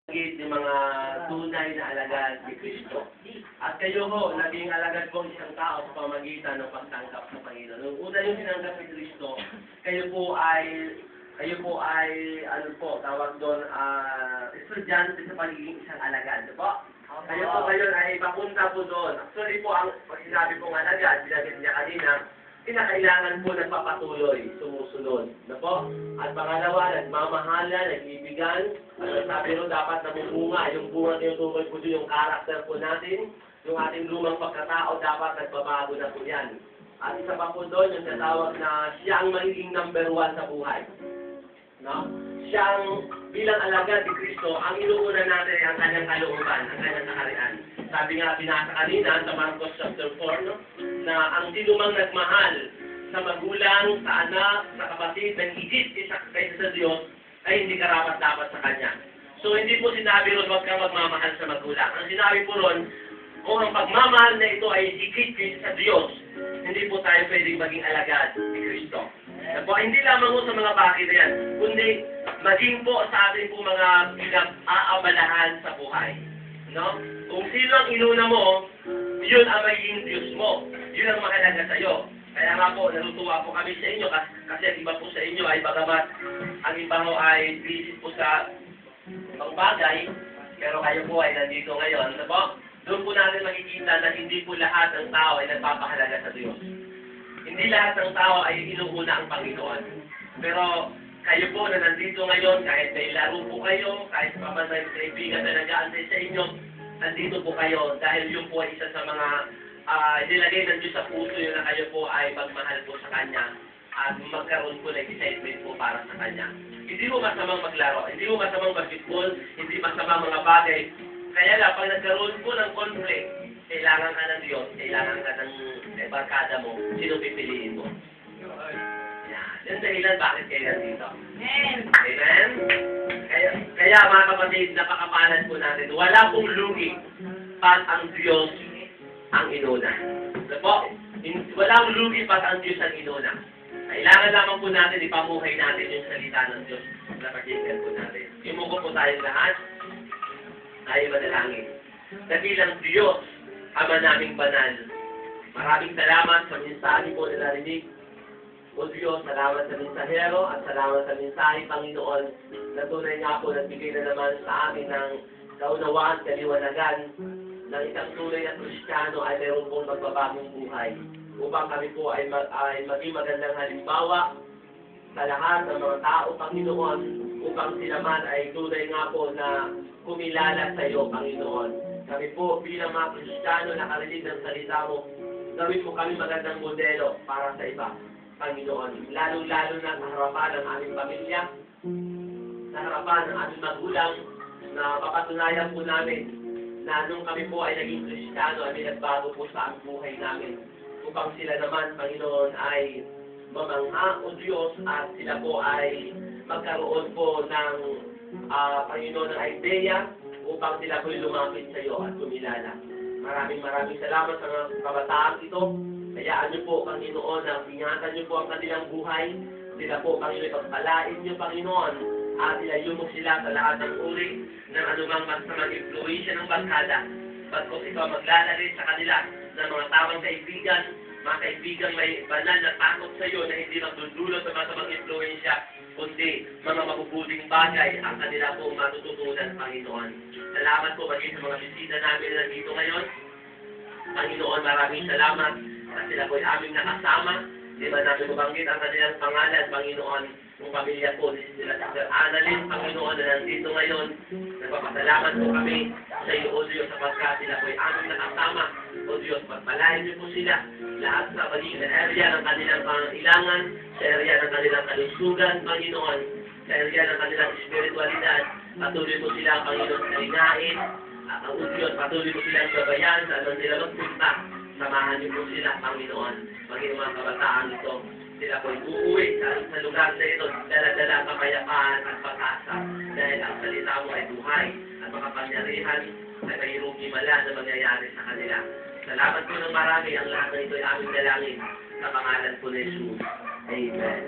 Ng mga tunay na alagad ni Kristo. At kayo ho, naging alagad po isang tao sa pamagitan ng pagtanggap sa Panginoon. Nung una yung tinanggap ni Kristo, kayo po ay, ano po, tawag doon, estudyante sa pagiging isang alagad. Diba? Kayo po ngayon ay papunta po doon. Actually po, ang sinabi pong alagad, sinabi niya kanina, kinakailangan po nagpapatuloy, sumusunod. Na po? At pangalawa, nagmamahala, nag-ibigan. At sabi ro, dapat namumunga. Yung bunga tinutukoy po doon, yung karakter po natin, yung ating lumang pagkatao, dapat nagbabago na po yan. At isa pa po doon, yung natawag na siya ang magiging number 1 sa buhay. No? Siyang bilang alagad ni Kristo, ang inuuna natin ay ang kanyang kalooban, ang kanyang nakarian. Sabi nga, binasa kanina sa Marcos chapter 4, no? Na ang sinumang nagmahal sa magulang, sa anak, sa kapatid, ng higit kaysa sa Diyos, ay hindi karapat-dapat sa Kanya. So, hindi po sinabi ron, huwag kang magmamahal sa magulang. Ang sinabi po ron, kung ang pagmamahal na ito ay higit kaysa sa Diyos, hindi po tayo pwedeng maging alagad ni Kristo. Po, hindi lamang po sa mga bagay na yan, kundi maging po sa ating po mga pinag-aabalahan sa buhay. No? Kung sino ang inuna mo, yun ang magiging Diyos mo. Yun ang mahalaga sa iyo. Kaya nga po, natutuwa po kami sa inyo kasi ang iba po sa inyo ay bagamat ang iba ho ay busy po sa ibang bagay, pero kayo po ay nandito ngayon. So, po, doon po natin makikita na hindi po lahat ng tao ay nagpapahalaga sa Diyos. Hindi lahat ng tao ay inuuna ang Panginoon. Pero kayo po na nandito ngayon, kahit may laro po kayo, kahit pamatay kaibigan na nag-aantay sa inyo, nandito po kayo dahil yun po ay isa sa mga nilagay ng Diyos sa puso yun na kayo po ay magmahal po sa Kanya at magkaroon po ng excitement po para sa Kanya. Hindi mo masamang maglaro, hindi mo masamang basketball, hindi masamang mga bagay. Kaya lang, pag nagkaroon po ng conflict, kailangan ka ng Diyos, kailangan ka ng barkada mo, sino pipiliin mo? Yan dahilan bakit kayo nandito. Amen! Amen? Kaya mga kapatid, napakapalan po natin, wala pong lugi pag ang Diyos ang inuna. So po, walang lugi pag ang Diyos ang inuna. Kailangan lamang po natin ipamuhay natin yung salita ng Diyos na pakinggan po natin. Imuko po tayong lahat, tayo manalangin. Dakilang Diyos, Ama naming banal, maraming salamat sa mensahe po na narinig. O Diyos, salamat sa mensahero at salamat sa mensahe, Panginoon, na tunay nga po nagbigay na naman sa amin ng kaunawaan, kaliwanagan, ng isang tunay na Kristiyano ay mayroon pong magbabagong buhay upang kami po ay maging magandang halimbawa sa lahat ng mga tao, Panginoon, upang sila man ay tunay nga po na kumilala sa iyo, Panginoon. Kami po bilang mga Kristiyano na nakarinig ng salita mo, gawin mo kami magandang modelo para sa iba, Panginoon. Lalong-lalo na sa harapan ng aming pamilya, sa harapan ng aming magulang, na papatunayan po namin na nung kami po ay naging Kristiyano ay may nagbago po sa aming buhay namin. Upang sila naman, Panginoon, ay mamangha o Diyos at sila po ay magkaroon po ng Panginoon ng idea upang sila po'y lumapit sa iyo at kumilala. Maraming salamat sa mga kabataan ito. Hayaan niyo po, Panginoon, na ingatan niyo po ang kanilang buhay. Sila po, Panginoon, pagpalain niyo, Panginoon, at ilayo mo sila sa lahat ng uri ng anumang masamang influensya ng barkada. Pagkos ikaw maglalagay sa kanila ng mga tamang kaibigan, mga kaibigan may banal na takot sa iyo na hindi magdudulot sa masamang influensya, kundi mga mabubuting bagay ang kanila po matututunan, Panginoon. Salamat po maging sa mga bisita namin na dito ngayon. Panginoon, maraming salamat at sila po'y aming nakasama. Di ba namin mabanggit ang kanilang pangalan, Panginoon, ng pamilya po nila Dr. Annalyn, Panginoon, na nandito ngayon. Nagpapasalamat po kami sa iyo, O Diyos, sapagkat sila po'y aming nakasama. O Diyos, pagpalain niyo po sila lahat sa magiging area ng kanilang pangailangan, sa area ng kanilang kalusugan, Panginoon, sa area ng kanilang espiritualidad. Patuloy mo sila, Panginoon, sa linain. At ang Diyos, patuloy mo silang gabayan sa anong nila magpunta. Samahan niyo po sila, Panginoon, maging mga kabataan ito. Sila po'y uuwi sa lugar na ito, dala-dala ang kapayapaan at pag-asa. Dahil ang salita mo ay buhay at makapangyarihan na mayroong himala na mangyayari sa kanila. Salamat po ng marami. Ang lahat ng ito ay aming dalangin sa pangalan po ni Jesus. Amen.